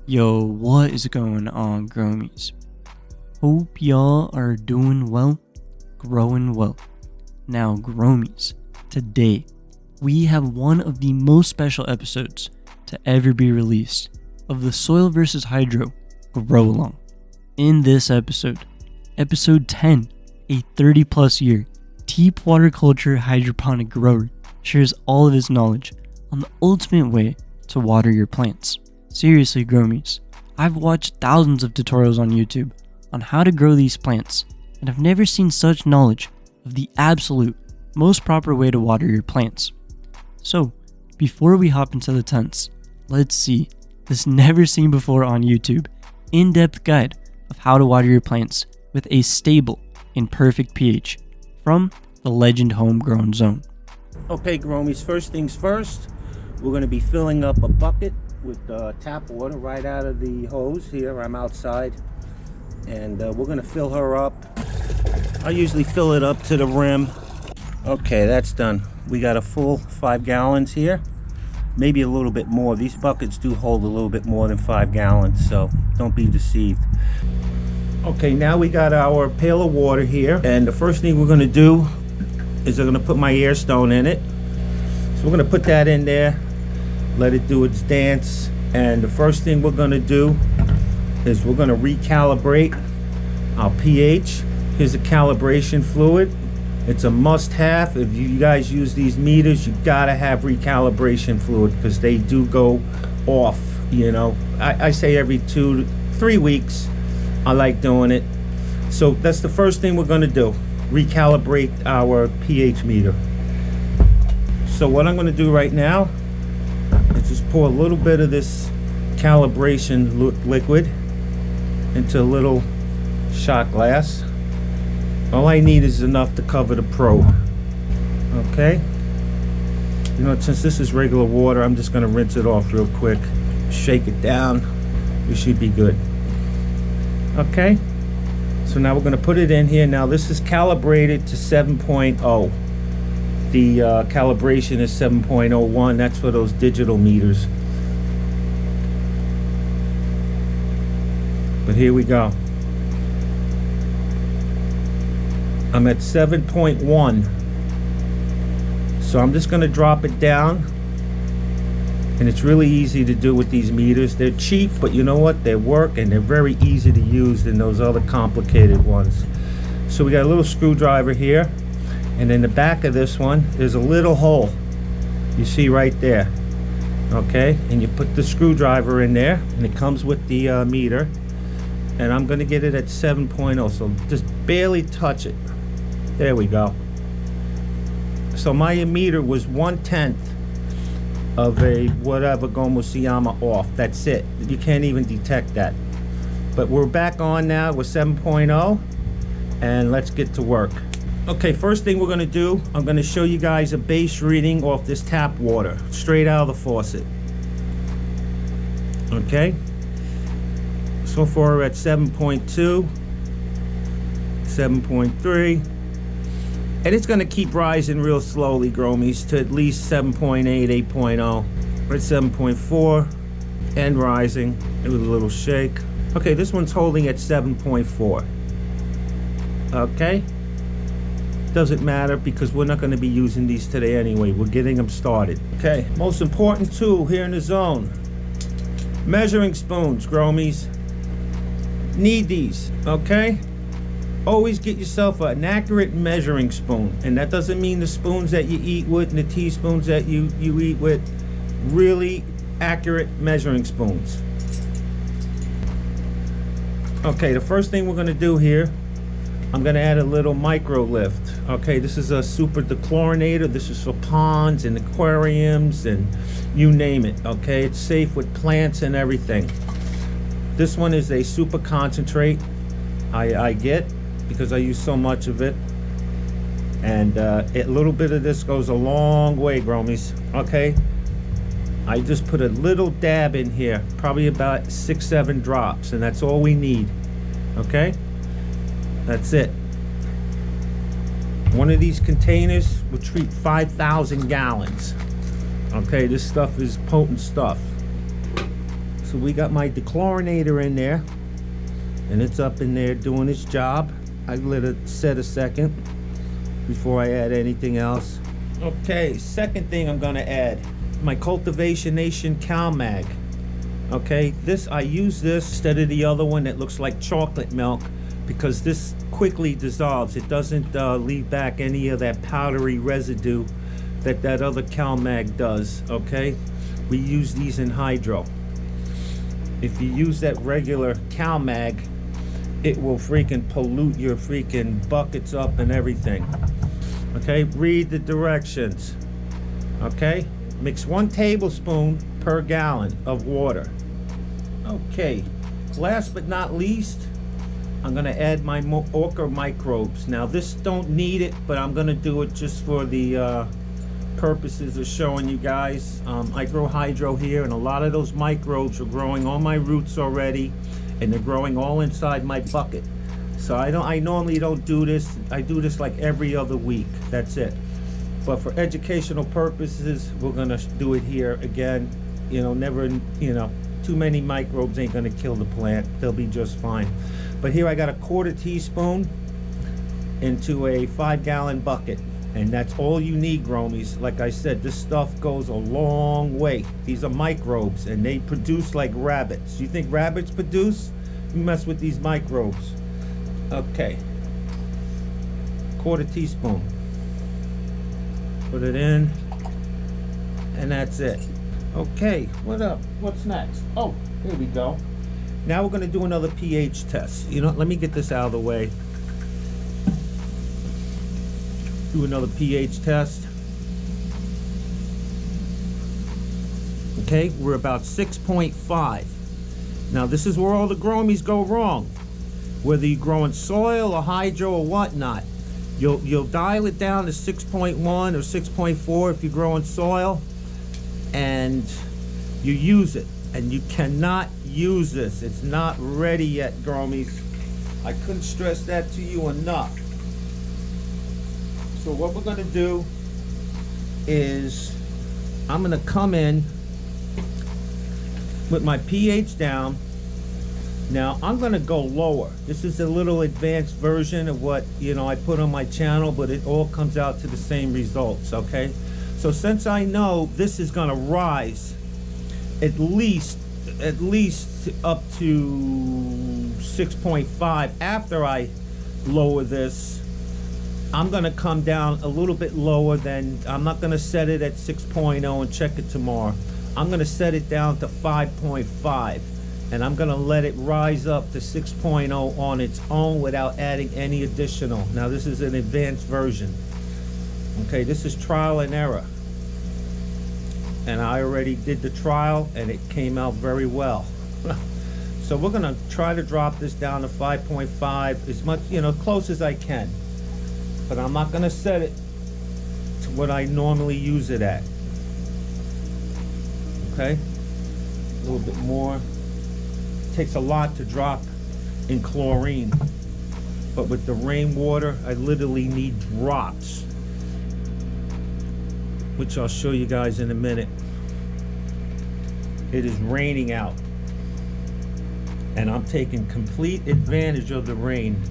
Yo, what is going on, growmies? Hope y'all are doing well, growing well. Now, growmies, today we have one of the most special episodes to ever be released of the Soil vs. Hydro Grow Along. In this episode, episode 10, a 30+ year deep water culture hydroponic grower shares all of his knowledge on the ultimate way to water your plants. Seriously, growmies, I've watched thousands of tutorials on YouTube on how to grow these plants, and I've never seen such knowledge of the absolute most proper way to water your plants. So, before we hop into the tents, let's see this never seen before on YouTube in-depth guide of how to water your plants with a stable and perfect pH from the legend HomeGrownZone. Okay, growmies, first things first, we're going to be filling up a bucket with tap water right out of the hose here. I'm outside, and we're going to fill her up. I usually fill it up to the rim. Okay, that's done. We got a full 5 gallons here, maybe a little bit more. These buckets do hold a little bit more than 5 gallons, so don't be deceived. Okay, now we got our pail of water here, and the first thing we're going to do is I'm going to put my air stone in it. So we're going to put that in there, let it do its dance, and the first thing we're going to do is we're going to recalibrate our pH. Here's a calibration fluid. It's a must-have. If you guys use these meters, you gotta have recalibration fluid because they do go off. You know, I say every 2 to 3 weeks. I like doing it. So that's the first thing we're going to do, recalibrate our pH meter. So what I'm going to do right now is just pour a little bit of this calibration liquid into a little shot glass. All I need is enough to cover the probe. Okay, you know, since this is regular water, I'm just going to rinse it off real quick, shake it down. We should be good. Okay, so now we're going to put it in here. Now this is calibrated to 7.0. The calibration is 7.01. That's for those digital meters. But here we go. I'm at 7.1. So I'm just going to drop it down. And it's really easy to do with these meters. They're cheap, but you know what? They work, and they're very easy to use than those other complicated ones. So we got a little screwdriver here, and in the back of this one there's a little hole. You see right there. Okay, and you put the screwdriver in there, and it comes with the meter. And I'm going to get it at 7.0, so just barely touch it. There we go. So my meter was 1/10 of a whatever Growmiegang off. That's it. You can't even detect that. But we're back on now with 7.0, and let's get to work. Okay, first thing we're going to do, I'm going to show you guys a base reading off this tap water straight out of the faucet. Okay, so far we're at 7.2, 7.3, and it's going to keep rising real slowly, growmies, to at least 7.8, 8.0. We're at 7.4 and rising with a little shake. Okay, this one's holding at 7.4. Okay, doesn't matter because we're not going to be using these today anyway. We're getting them started. Okay, most important tool here in the zone, measuring spoons, growmies. Need these. Okay, always get yourself an accurate measuring spoon, and that doesn't mean the spoons that you eat with and the teaspoons that you eat with. Really accurate measuring spoons. Okay, the first thing we're going to do here, I'm going to add a little micro lift. Okay, this is a super dechlorinator. This is for ponds and aquariums and you name it. Okay, it's safe with plants and everything. This one is a super concentrate I get because I use so much of it, and a little bit of this goes a long way, growmies. Okay, I just put a little dab in here, probably about 6-7 drops, and that's all we need. Okay, that's it. One of these containers will treat 5,000 gallons. Okay, this stuff is potent stuff. So So we got my dechlorinator in there, and it's up in there doing its job. I let it set a second before I add anything else. Okay, second thing I'm gonna add, my Cultivation Nation CalMag. Okay, I use this instead of the other one that looks like chocolate milk, because this quickly dissolves. It doesn't leave back any of that powdery residue that other CalMag does. Okay, we use these in hydro. If you use that regular CalMag, it will freaking pollute your freaking buckets up and everything. Okay, read the directions. Okay, mix 1 tablespoon per gallon of water. Okay, last but not least, I'm gonna add my ochre microbes. Now this don't need it, but I'm gonna do it just for the purposes of showing you guys. I grow hydro here, and a lot of those microbes are growing on my roots already, and they're growing all inside my bucket. So I normally don't do this. I do this like every other week. That's it. But for educational purposes, we're gonna do it here again. You know, never, you know, too many microbes ain't gonna kill the plant. They'll be just fine. But here I got a 1/4 teaspoon into a 5-gallon bucket, and that's all you need, growmies. Like I said, this stuff goes a long way. These are microbes, and they produce like rabbits. You think rabbits produce? You mess with these microbes. Okay, 1/4 teaspoon. Put it in, and that's it. Okay, what up? What's next? Oh, here we go. Now we're gonna do another pH test. You know, let me get this out of the way. Do another pH test. Okay, we're about 6.5. Now this is where all the growmies go wrong. Whether you grow in soil or hydro or whatnot, you'll dial it down to 6.1 or 6.4 if you grow in soil, and you use it. And you cannot use this. It's not ready yet, growmies. I couldn't stress that to you enough. So what we're gonna do is I'm gonna come in with my pH down. Now I'm gonna go lower. This is a little advanced version of what, you know, I put on my channel, but it all comes out to the same results. Okay, so since I know this is gonna rise at least up to 6.5 after I lower this, I'm gonna come down a little bit lower than, I'm not gonna set it at 6.0 and check it tomorrow. I'm gonna set it down to 5.5, and I'm gonna let it rise up to 6.0 on its own without adding any additional. Now this is an advanced version. Okay, this is trial and error. And I already did the trial, and it came out very well. So we're gonna try to drop this down to 5.5 as much, you know, close as I can. But I'm not gonna set it to what I normally use it at. Okay, a little bit more. It takes a lot to drop in chlorine, but with the rainwater, I literally need drops, which I'll show you guys in a minute. It is raining out, and I'm taking complete advantage of the rain.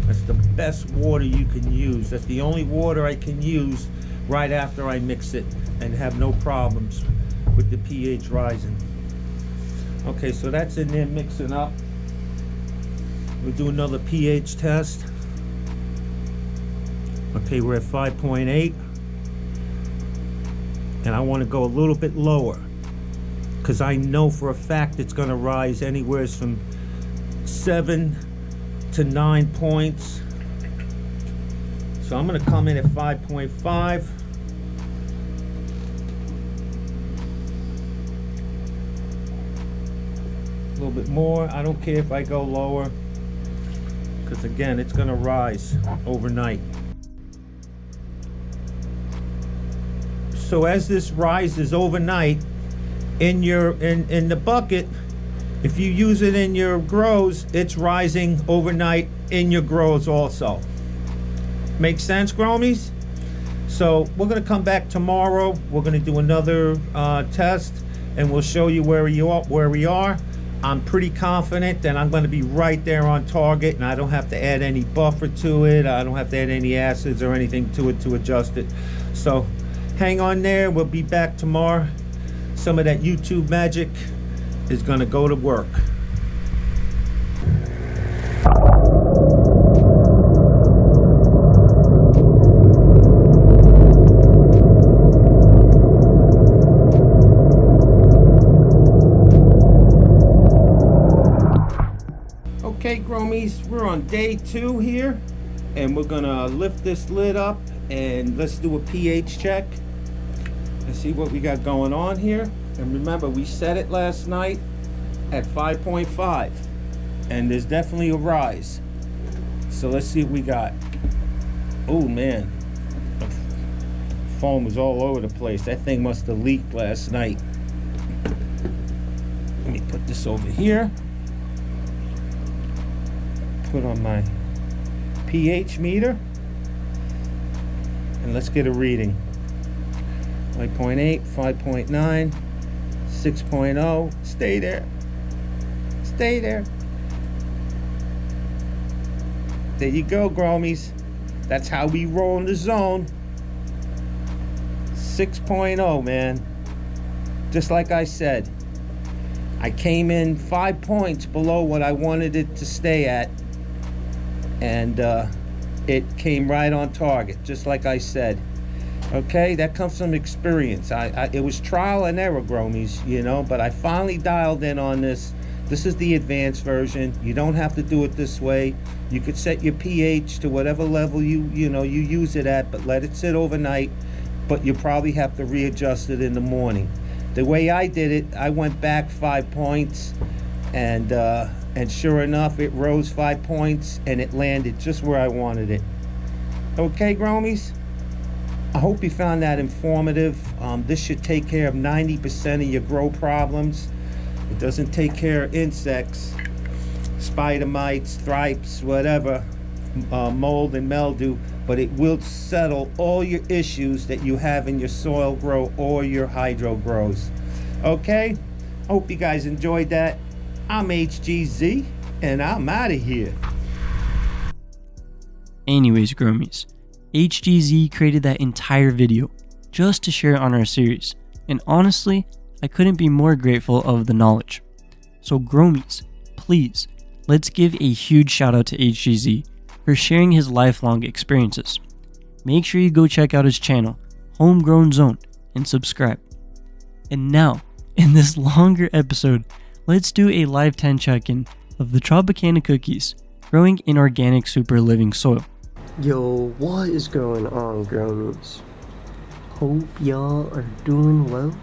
That's the best water you can use. That's the only water I can use right after I mix it and have no problems with the pH rising. Okay, so that's in there mixing up. We'll do another pH test. Okay, we're at 5.8. And I want to go a little bit lower, because I know for a fact it's going to rise anywhere from 7 to 9 points. So I'm going to come in at 5.5. A little bit more. I don't care if I go lower, because again, it's going to rise overnight. So as this rises overnight in the bucket, if you use it in your grows, it's rising overnight in your grows also. Make sense, growmies? So we're gonna come back tomorrow. We're gonna do another test, and we'll show you where we are. I'm pretty confident that I'm going to be right there on target, and I don't have to add any buffer to it. I don't have to add any acids or anything to it to adjust it. So hang on there. We'll be back tomorrow. Some of that YouTube magic is going to go to work. Okay, Growmies, we're on day 2 here, and we're gonna lift this lid up and let's do a pH check and see what we got going on here. And remember, we set it last night at 5.5, and there's definitely a rise. So let's see what we got. Oh man, the foam is all over the place. That thing must have leaked last night. Let me put this over here. Put on my pH meter, and let's get a reading. 5.8, 5.9, 6.0. Stay there. Stay there. There you go, Growmies. That's how we roll in the zone. 6.0, man. Just like I said, I came in 5 points below what I wanted it to stay at, and it came right on target, just like I said. Okay, that comes from experience. It was trial and error, Growmies, you know, but I finally dialed in on this. This is the advanced version. You don't have to do it this way. You could set your pH to whatever level you use it at, but let it sit overnight. But you probably have to readjust it in the morning. The way I did it, I went back 5 points, and sure enough, it rose 5 points, and it landed just where I wanted it. Okay, Growmies? I hope you found that informative. This should take care of 90% of your grow problems. It doesn't take care of insects, spider mites, thripes, whatever, mold and mildew, but it will settle all your issues that you have in your soil grow or your hydro grows. Okay? Hope you guys enjoyed that. I'm HGZ, and I'm out of here. Anyways, Growmies, HGZ created that entire video just to share it on our series, and honestly, I couldn't be more grateful of the knowledge. So Growmies, please, let's give a huge shout out to HGZ for sharing his lifelong experiences. Make sure you go check out his channel, HomeGrownZone, and subscribe. And now, in this longer episode, let's do a live 10 check-in of the Tropicana cookies growing in organic super living soil. Yo, what is going on, Growmies? Hope y'all are doing well,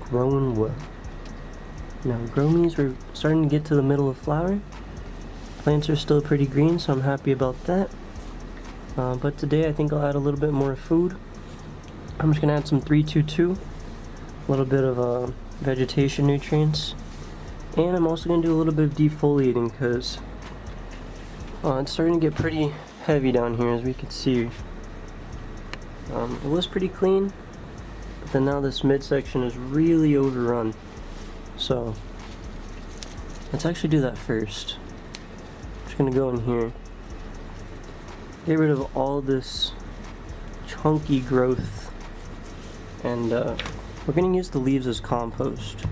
growing well. Now, Growmies, we're starting to get to the middle of flower. Plants are still pretty green, so I'm happy about that. But today I think I'll add a little bit more food. I'm just gonna add some 322, a little bit of vegetation nutrients, and I'm also gonna do a little bit of defoliating because it's starting to get pretty heavy down here, as we can see. It was pretty clean, but then now this midsection is really overrun. So let's actually do that first. Just gonna go in here, get rid of all this chunky growth, and we're gonna use the leaves as compost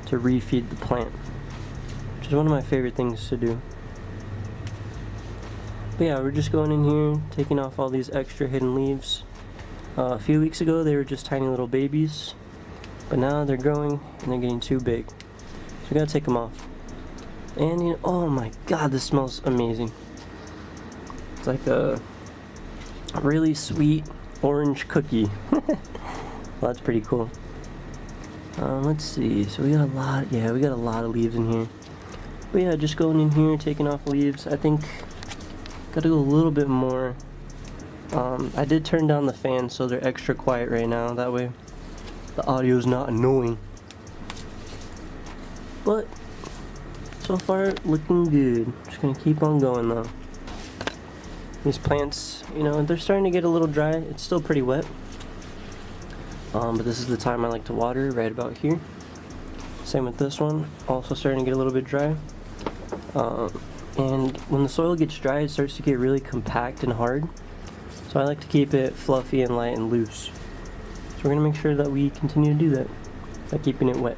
to refeed the plant, which is one of my favorite things to do. But yeah, we're just going in here, taking off all these extra hidden leaves. A few weeks ago they were just tiny little babies, but now they're growing and they're getting too big, so we gotta take them off. And you know, oh my god, this smells amazing. It's like a really sweet orange cookie. Well, that's pretty cool. Let's see, so we got a lot of leaves in here. But yeah, just going in here, taking off leaves. I think gotta go a little bit more. I did turn down the fan so they're extra quiet right now, that way the audio is not annoying. But so far looking good. Just gonna keep on going though. These plants, you know, they're starting to get a little dry. It's still pretty wet, but this is the time I like to water, right about here. Same with this one, also starting to get a little bit dry. And when the soil gets dry, it starts to get really compact and hard. So I like to keep it fluffy and light and loose. So we're gonna make sure that we continue to do that by keeping it wet.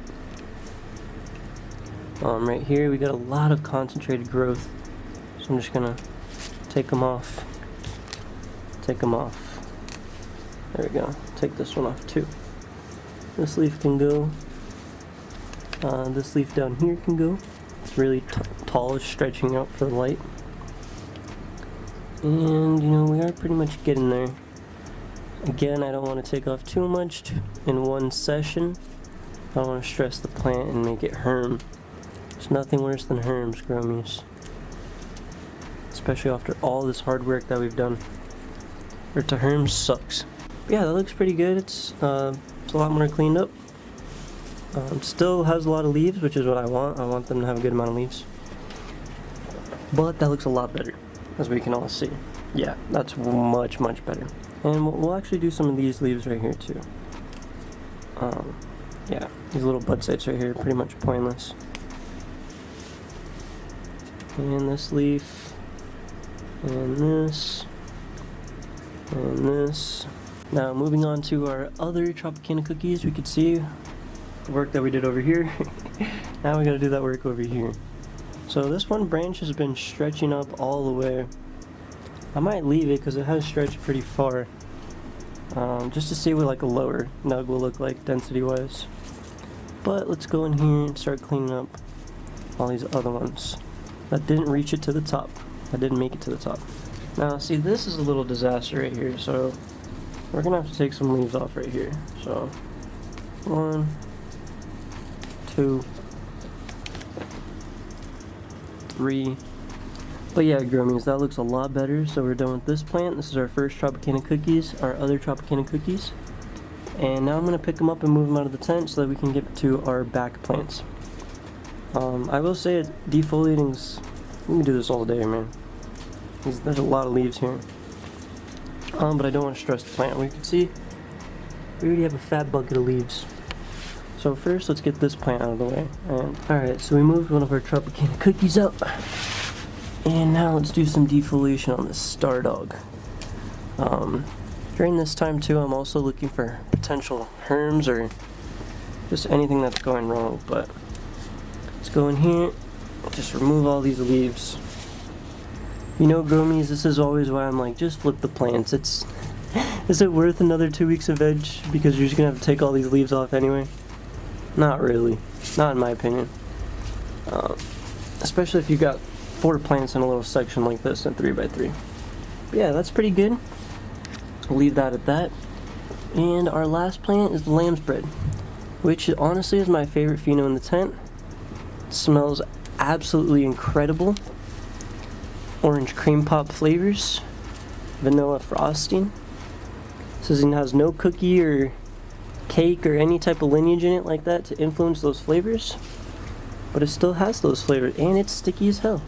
Right here we got a lot of concentrated growth, so I'm just gonna take them off. Take them off. There we go. Take this one off too. This leaf can go. This leaf down here can go. It's really tall, stretching out for the light. And you know, we are pretty much getting there. Again, I don't want to take off too much in one session. I don't want to stress the plant and make it herm. There's nothing worse than herms, growmies. Especially after all this hard work that we've done. Or to herm sucks. But yeah, that looks pretty good. It's a lot more cleaned up. Still has a lot of leaves, which is what I want. I want them to have a good amount of leaves. But that looks a lot better, as we can all see. Yeah, that's much, much better. And we'll actually do some of these leaves right here too. Yeah, these little bud sites right here are pretty much pointless. And this leaf, and this, and this. Now moving on to our other Tropicana cookies, we could see the work that we did over here. Now we gotta do that work over here. So this one branch has been stretching up all the way. I might leave it because it has stretched pretty far. Just to see what like a lower nug will look like density wise. But let's go in here and start cleaning up all these other ones that didn't reach it to the top. I didn't make it to the top. Now see, this is a little disaster right here, so we're gonna have to take some leaves off right here. So 1, 2, 3. But yeah, growmies, that looks a lot better. So we're done with this plant. This is our first Tropicana cookies, our other Tropicana cookies. And now I'm going to pick them up and move them out of the tent so that we can get to our back plants. I will say defoliating's, we can do this all day, man. There's a lot of leaves here. But I don't want to stress the plant. We can see we already have a fat bucket of leaves. So first, let's get this plant out of the way. And alright, so we moved one of our Tropicana cookies out. And now let's do some defoliation on this star dog. During this time too, I'm also looking for potential herms or just anything that's going wrong. But let's go in here, just remove all these leaves. You know, growmies, this is always why I'm like, just flip the plants. Is it worth another 2 weeks of veg because you're just gonna have to take all these leaves off anyway? Not really, not in my opinion. Especially if you got 4 plants in a little section like this in 3x3. But yeah, that's pretty good. We'll leave that at that. And our last plant is the lamb's bread, which honestly is my favorite pheno in the tent. It smells absolutely incredible. Orange cream pop flavors, vanilla frosting. Says it has no cookie or cake or any type of lineage in it like that to influence those flavors, but it still has those flavors, and it's sticky as hell.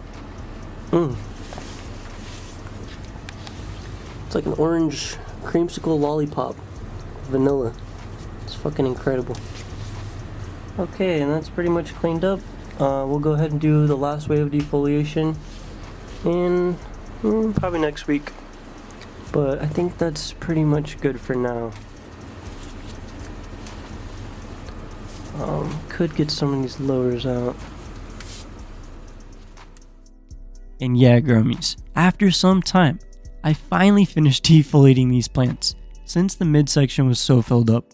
It's like an orange creamsicle lollipop, vanilla. It's fucking incredible. Okay, and that's pretty much cleaned up. We'll go ahead and do the last wave of defoliation in probably next week, but I think that's pretty much good for now. Could get some of these lowers out. And yeah, growmies, after some time, I finally finished defoliating these plants since the midsection was so filled up.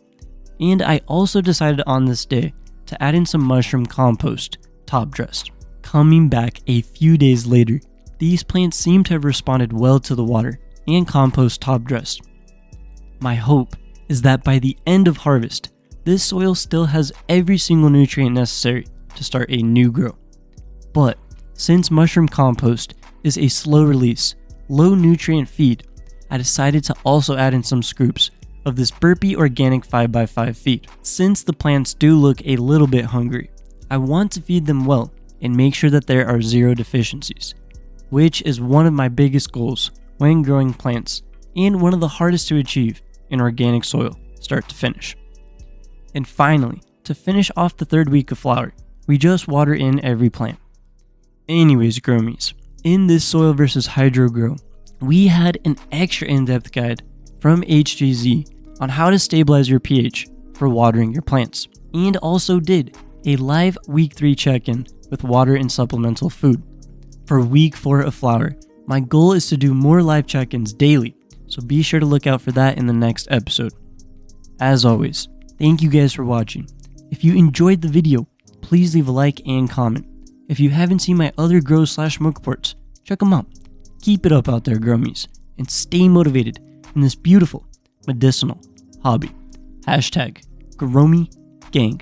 And I also decided on this day to add in some mushroom compost, top dressed. Coming back a few days later, these plants seem to have responded well to the water and compost top dressed. My hope is that by the end of harvest, this soil still has every single nutrient necessary to start a new grow. But since mushroom compost is a slow release, low nutrient feed, I decided to also add in some scoops of this burpee organic 5x5 feed. Since the plants do look a little bit hungry, I want to feed them well and make sure that there are zero deficiencies, which is one of my biggest goals when growing plants and one of the hardest to achieve in organic soil, start to finish. And finally, to finish off the 3rd week of flower. We just water in every plant. Anyways, growmies, in this soil versus hydro grow, we had an extra in-depth guide from HGZ on how to stabilize your pH for watering your plants, and also did a live week 3 check-in with water and supplemental food. For week 4 of flower, my goal is to do more live check-ins daily, so be sure to look out for that in the next episode. As always, thank you guys for watching. If you enjoyed the video, please leave a like and comment. If you haven't seen my other grow/milk reports, check them out. Keep it up out there, growmies, and stay motivated in this beautiful medicinal hobby. #GROWMIEGANG.